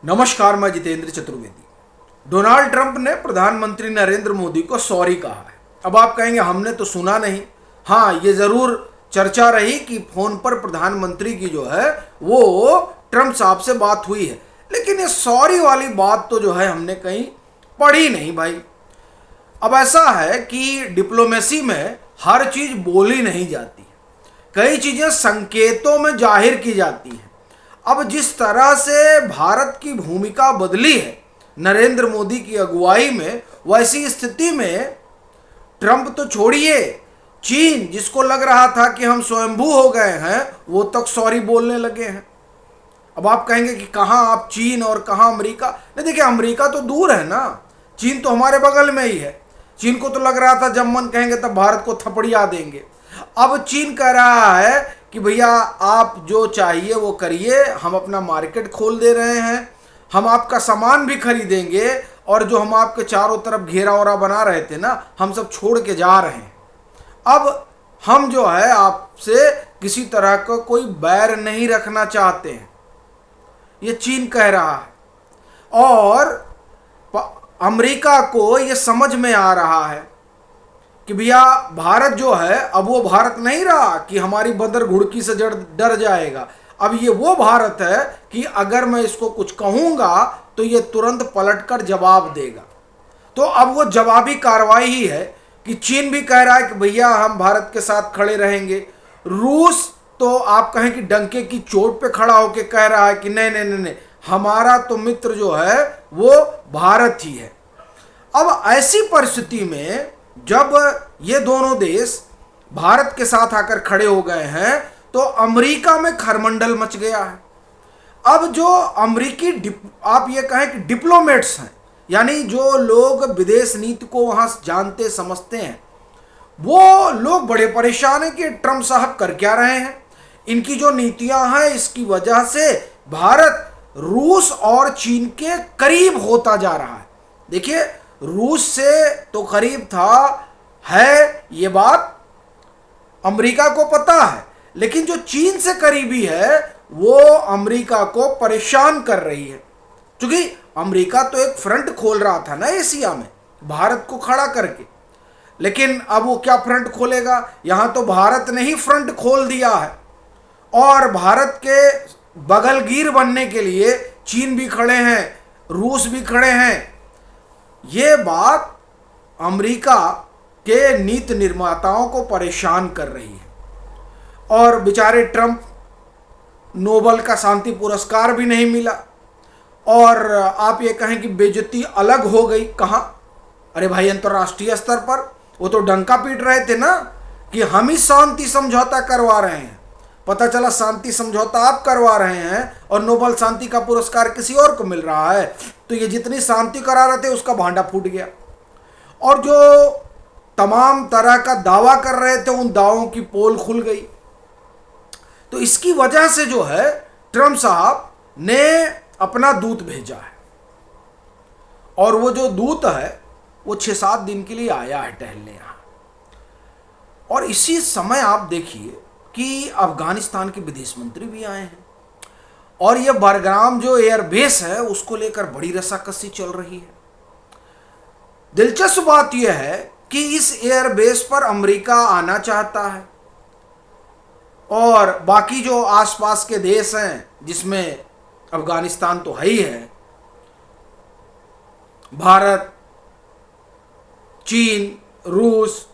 नमस्कार, मैं Jitendra Chaturvedi. Donald Trump ने प्रधानमंत्री नरेंद्र मोदी को सॉरी कहा है। अब आप कहेंगे हमने तो सुना नहीं। हाँ, ये जरूर चर्चा रही कि फोन पर प्रधानमंत्री की जो है वो ट्रंप साहब से बात हुई है, लेकिन ये सॉरी वाली बात तो जो है हमने कहीं पढ़ी नहीं भाई। अब ऐसा है कि डिप्लोमेसी में हर चीज बोली नहीं जाती, कई चीजें संकेतों में जाहिर की जाती हैं। अब जिस तरह से भारत की भूमिका बदली है नरेंद्र मोदी की अगुवाई में, वैसी स्थिति में ट्रंप तो छोड़िए, चीन जिसको लग रहा था कि हम स्वयंभू हो गए हैं, वो तक सॉरी बोलने लगे हैं। अब आप कहेंगे कि कहाँ आप चीन और कहाँ अमेरिका। नहीं, देखिए अमेरिका तो दूर है ना, चीन तो हमारे बगल में ही है। चीन को तो लग रहा था जब मन कहेंगे तब भारत को थपड़िया देंगे। अब चीन कह रहा है कि भैया आप जो चाहिए वो करिए, हम अपना मार्केट खोल दे रहे हैं, हम आपका सामान भी खरीदेंगे, और जो हम आपके चारों तरफ घेरा ओरा बना रहे थे ना, हम सब छोड़ के जा रहे हैं। अब हम जो है आपसे किसी तरह का कोई बैर नहीं रखना चाहते हैं, ये चीन कह रहा है। और अमेरिका को ये समझ में आ रहा है कि भैया भारत जो है अब वो भारत नहीं रहा कि हमारी बंदर घुड़की से डर जाएगा। अब ये वो भारत है कि अगर मैं इसको कुछ कहूंगा तो ये तुरंत पलटकर जवाब देगा। तो अब वो जवाबी कार्रवाई ही है कि चीन भी कह रहा है कि भैया हम भारत के साथ खड़े रहेंगे। रूस तो आप कहें कि डंके की चोट पे खड़ा होकर कह रहा है कि नहीं नहीं नहीं नहीं, हमारा तो मित्र जो है वो भारत ही है। अब ऐसी परिस्थिति में जब ये दोनों देश भारत के साथ आकर खड़े हो गए हैं तो अमेरिका में खरमंडल मच गया है। अब जो अमेरिकी आप ये कहें कि डिप्लोमेट्स हैं, यानी जो लोग विदेश नीति को वहां जानते समझते हैं, वो लोग बड़े परेशान हैं कि ट्रंप साहब कर क्या रहे हैं। इनकी जो नीतियां हैं इसकी वजह से भारत रूस और चीन के करीब होता जा रहा है। देखिए, रूस से तो करीब था है, ये बात अमेरिका को पता है, लेकिन जो चीन से करीबी है वो अमेरिका को परेशान कर रही है। क्योंकि अमेरिका तो एक फ्रंट खोल रहा था ना एशिया में, भारत को खड़ा करके, लेकिन अब वो क्या फ्रंट खोलेगा। यहां तो भारत ने ही फ्रंट खोल दिया है, और भारत के बगलगीर बनने के लिए चीन भी खड़े हैं, रूस भी खड़े हैं। ये बात अमेरिका के नीति निर्माताओं को परेशान कर रही है। और बेचारे ट्रंप, नोबेल का शांति पुरस्कार भी नहीं मिला, और आप ये कहें कि बेइज्जती अलग हो गई। कहाँ? अरे भाई, अंतर्राष्ट्रीय स्तर पर वो तो डंका पीट रहे थे ना कि हम ही शांति समझौता करवा रहे हैं। पता चला शांति समझौता आप करवा रहे हैं और नोबेल शांति का पुरस्कार किसी और को मिल रहा है। तो ये जितनी शांति करा रहे थे उसका भांडा फूट गया, और जो तमाम तरह का दावा कर रहे थे उन दावों की पोल खुल गई। तो इसकी वजह से जो है ट्रंप साहब ने अपना दूत भेजा है, और वो जो दूत है वो 6-7 दिन के लिए आया है टहलने यहां। और इसी समय आप देखिए कि अफगानिस्तान के विदेश मंत्री भी आए हैं, और ये बरग्राम जो एयरबेस है उसको लेकर बड़ी रस्साकसी चल रही है। दिलचस्प बात यह है कि इस एयरबेस पर अमेरिका आना चाहता है, और बाकी जो आसपास के देश हैं जिसमें अफगानिस्तान तो है ही है, भारत, चीन, रूस,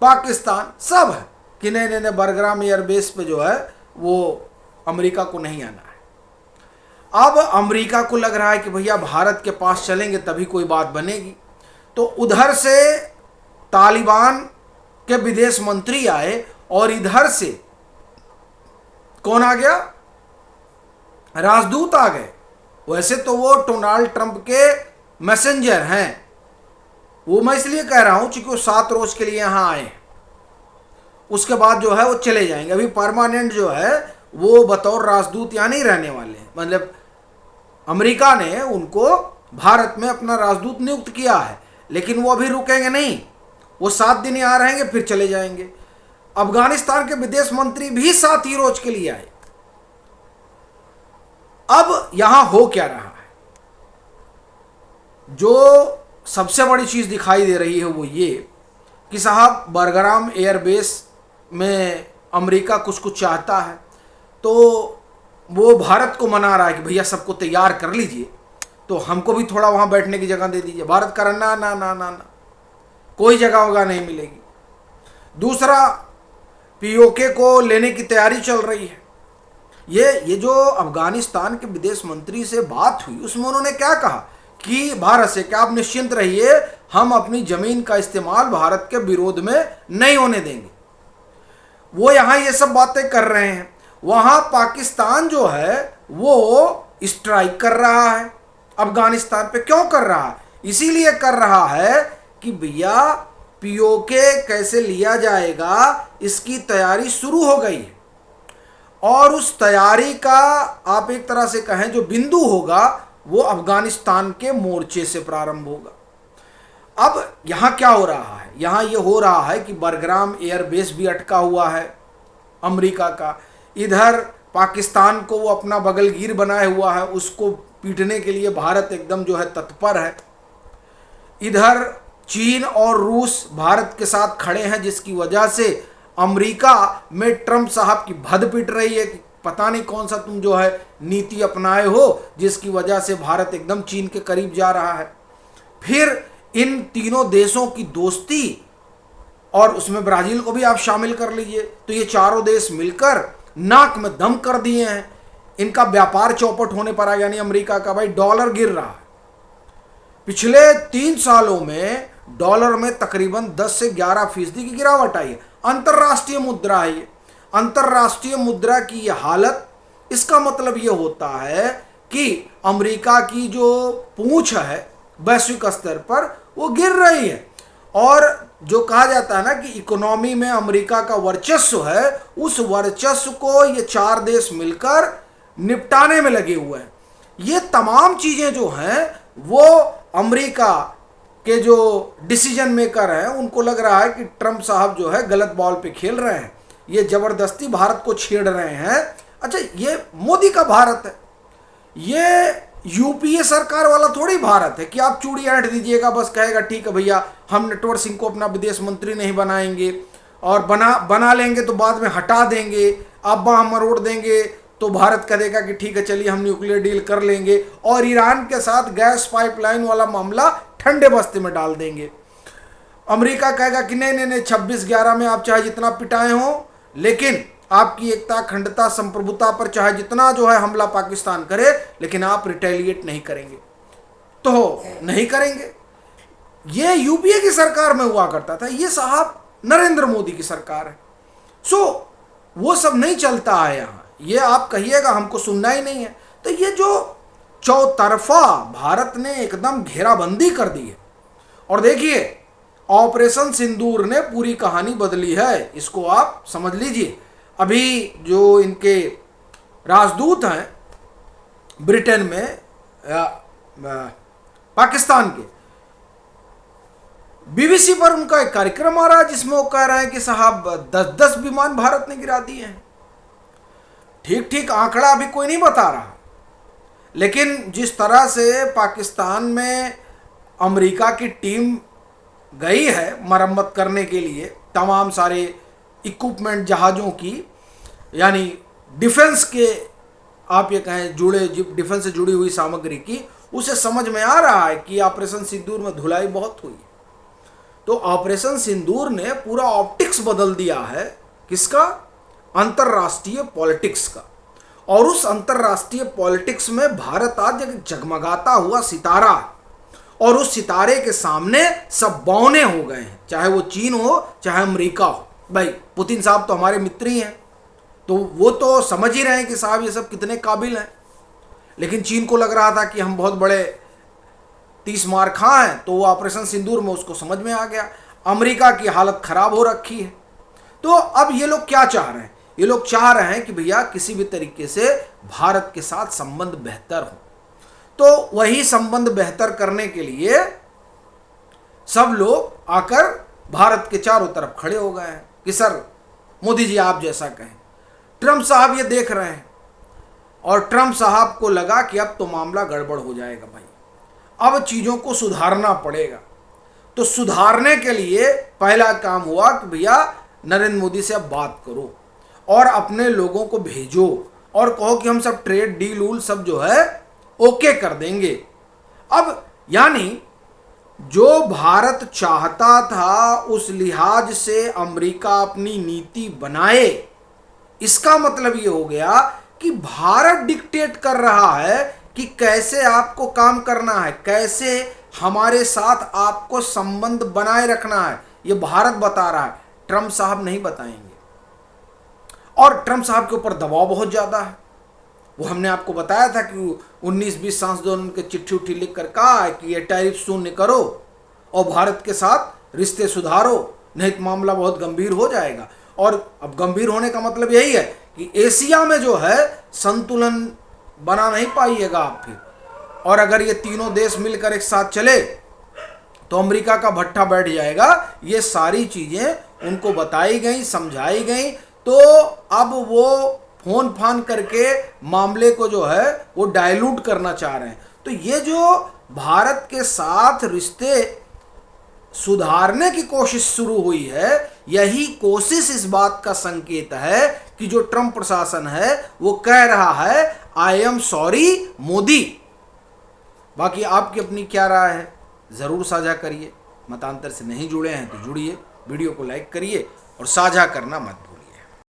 पाकिस्तान, सब है कि नहीं नहीं नहीं, बरग्राम एयरबेस पे जो है वो अमेरिका को नहीं आना है। अब अमेरिका को लग रहा है कि भैया भारत के पास चलेंगे तभी कोई बात बनेगी। तो उधर से तालिबान के विदेश मंत्री आए, और इधर से कौन आ गया? राजदूत आ गए। वैसे तो वो डोनाल्ड ट्रंप के मैसेंजर हैं, वो मैं इसलिए कह रहा हूं क्योंकि वो 7 रोज के लिए यहां आए, उसके बाद जो है वो चले जाएंगे। अभी परमानेंट जो है वो बतौर राजदूत यहाँ नहीं रहने वाले हैं, मतलब अमेरिका ने उनको भारत में अपना राजदूत नियुक्त किया है, लेकिन वो अभी रुकेंगे नहीं, वो 7 दिन यहाँ रहेंगे फिर चले जाएंगे। अफगानिस्तान के विदेश मंत्री भी 7 ही रोज के लिए आए। अब यहां हो क्या रहा है? जो सबसे बड़ी चीज़ दिखाई दे रही है वो ये कि साहब बरग्राम एयरबेस में अमेरिका कुछ कुछ चाहता है, तो वो भारत को मना रहा है कि भैया सबको तैयार कर लीजिए, तो हमको भी थोड़ा वहाँ बैठने की जगह दे दीजिए। भारत कह रहा ना ना ना ना ना, कोई जगह होगा नहीं मिलेगी। दूसरा, पीओके को लेने की तैयारी चल रही है। ये जो अफगानिस्तान के विदेश मंत्री से बात हुई उसमें उन्होंने क्या कहा कि भारत से क्या आप निश्चिंत रहिए, हम अपनी जमीन का इस्तेमाल भारत के विरोध में नहीं होने देंगे। वो यहाँ ये सब बातें कर रहे हैं, वहाँ पाकिस्तान जो है वो स्ट्राइक कर रहा है अफगानिस्तान पे। क्यों कर रहा है? इसीलिए कर रहा है कि भैया पीओके कैसे लिया जाएगा इसकी तैयारी शुरू हो गई है, और उस तैयारी का आप एक तरह से कहें जो बिंदु होगा वो अफगानिस्तान के मोर्चे से प्रारंभ होगा। अब यहाँ क्या हो रहा है? यहाँ ये हो रहा है कि बरग्राम एयरबेस भी अटका हुआ है अमेरिका का, इधर पाकिस्तान को वो अपना बगलगीर बनाए हुआ है, उसको पीटने के लिए भारत एकदम जो है तत्पर है। इधर चीन और रूस भारत के साथ खड़े हैं, जिसकी वजह से अमेरिका में ट्रंप साहब की भद पिट रही है कि पता नहीं कौन सा तुम जो है नीति अपनाए हो, जिसकी वजह से भारत एकदम चीन के करीब जा रहा है। फिर इन तीनों देशों की दोस्ती, और उसमें ब्राजील को भी आप शामिल कर लीजिए, तो ये चारों देश मिलकर नाक में दम कर दिए हैं। इनका व्यापार चौपट होने पर आ, यानी अमेरिका का भाई डॉलर गिर रहा है। पिछले 3 सालों में डॉलर में तकरीबन 10 से 11% की गिरावट आई है। अंतर्राष्ट्रीय मुद्रा है ये, अंतर्राष्ट्रीय मुद्रा की ये हालत, इसका मतलब ये होता है कि अमेरिका की जो पूंछ है वैश्विक स्तर पर वो गिर रही है। और जो कहा जाता है ना कि इकोनॉमी में अमेरिका का वर्चस्व है, उस वर्चस्व को ये 4 देश मिलकर निपटाने में लगे हुए हैं। ये तमाम चीज़ें जो हैं वो अमेरिका के जो डिसीजन मेकर हैं उनको लग रहा है कि ट्रंप साहब जो है गलत बॉल पे खेल रहे हैं, ये ज़बरदस्ती भारत को छेड़ रहे हैं। अच्छा, ये मोदी का भारत है, ये यूपीए सरकार वाला थोड़ी भारत है कि आप चूड़ी ऐंठ दीजिएगा, बस कहेगा ठीक है भैया हम नटवर सिंह को अपना विदेश मंत्री नहीं बनाएंगे, और बना लेंगे तो बाद में हटा देंगे, आप बाह मरोड़ देंगे तो भारत कहेगा कि ठीक है चलिए हम न्यूक्लियर डील कर लेंगे, और ईरान के साथ गैस पाइपलाइन वाला मामला ठंडे बस्ते में डाल देंगे। अमेरिका कहेगा कि नहीं नहीं नहीं, 26/11 में आप चाहे जितना पिटाए हो, लेकिन आपकी एकता, अखंडता, संप्रभुता पर चाहे जितना जो है हमला पाकिस्तान करे, लेकिन आप रिटेलिएट नहीं करेंगे, तो नहीं करेंगे। ये यूपीए की सरकार में हुआ करता था, ये साहब नरेंद्र मोदी की सरकार है। सो वो सब नहीं चलता है यहाँ, ये आप कहिएगा हमको सुनना ही नहीं है। तो ये जो चौतरफा भारत ने एकदम घेराबंदी कर दी है, और देखिए ऑपरेशन सिंदूर ने पूरी कहानी बदली है, इसको आप समझ लीजिए। अभी जो इनके राजदूत हैं ब्रिटेन में, पाकिस्तान के, बीबीसी पर उनका एक कार्यक्रम आ रहा है जिसमें वो कह रहे हैं कि साहब 10-10 विमान भारत ने गिरा दिए हैं। ठीक ठीक आंकड़ा अभी कोई नहीं बता रहा, लेकिन जिस तरह से पाकिस्तान में अमेरिका की टीम गई है मरम्मत करने के लिए, तमाम सारे इक्विपमेंट जहाज़ों की, यानी डिफेंस के आप ये कहें जुड़े डिफेंस से जुड़ी हुई सामग्री की, उसे समझ में आ रहा है कि ऑपरेशन सिंदूर में धुलाई बहुत हुई। तो ऑपरेशन सिंदूर ने पूरा ऑप्टिक्स बदल दिया है, किसका? अंतर्राष्ट्रीय पॉलिटिक्स का। और उस अंतर्राष्ट्रीय पॉलिटिक्स में भारत आज एक जगमगाता हुआ सितारा, और उस सितारे के सामने सब बौने हो गए हैं, चाहे वो चीन हो चाहे अमेरिका हो। भाई पुतिन साहब तो हमारे मित्र ही हैं, तो वो तो समझ ही रहे हैं कि साहब ये सब कितने काबिल हैं। लेकिन चीन को लग रहा था कि हम बहुत बड़े 30 मार खा हैं, तो वो ऑपरेशन सिंदूर में उसको समझ में आ गया। अमेरिका की हालत खराब हो रखी है। तो अब ये लोग क्या चाह रहे हैं? ये लोग चाह रहे हैं कि भैया किसी भी तरीके से भारत के साथ संबंध बेहतर हो। तो वही संबंध बेहतर करने के लिए सब लोग आकर भारत के चारों तरफ खड़े हो गए हैं कि सर मोदी जी आप जैसा कहें। ट्रंप साहब ये देख रहे हैं, और ट्रंप साहब को लगा कि अब तो मामला गड़बड़ हो जाएगा भाई, अब चीज़ों को सुधारना पड़ेगा। तो सुधारने के लिए पहला काम हुआ कि भैया नरेंद्र मोदी से अब बात करो और अपने लोगों को भेजो और कहो कि हम सब ट्रेड डील उल सब जो है ओके कर देंगे। अब यानी जो भारत चाहता था उस लिहाज से अमेरिका अपनी नीति बनाए, इसका मतलब ये हो गया कि भारत डिक्टेट कर रहा है कि कैसे आपको काम करना है, कैसे हमारे साथ आपको संबंध बनाए रखना है, ये भारत बता रहा है, ट्रंप साहब नहीं बताएंगे। और ट्रंप साहब के ऊपर दबाव बहुत ज़्यादा है। वो हमने आपको बताया था कि 19-20 सांसदों ने उनके चिट्ठी उट्ठी लिख कर कहा है कि ये टैरिफ शून्य करो और भारत के साथ रिश्ते सुधारो, नहीं तो मामला बहुत गंभीर हो जाएगा। और अब गंभीर होने का मतलब यही है कि एशिया में जो है संतुलन बना नहीं पाइएगा आप फिर। और अगर ये तीनों देश मिलकर एक साथ चले तो अमेरिका का भट्ठा बैठ जाएगा। ये सारी चीज़ें उनको बताई गई, समझाई गई, तो अब वो फोन फान करके मामले को जो है वो डाइल्यूट करना चाह रहे हैं। तो ये जो भारत के साथ रिश्ते सुधारने की कोशिश शुरू हुई है, यही कोशिश इस बात का संकेत है कि जो ट्रंप प्रशासन है वो कह रहा है आई एम सॉरी मोदी। बाकी आपकी अपनी क्या राय है ज़रूर साझा करिए। मतांतर से नहीं जुड़े हैं तो जुड़िए, वीडियो को लाइक करिए और साझा करना मत भूलिए।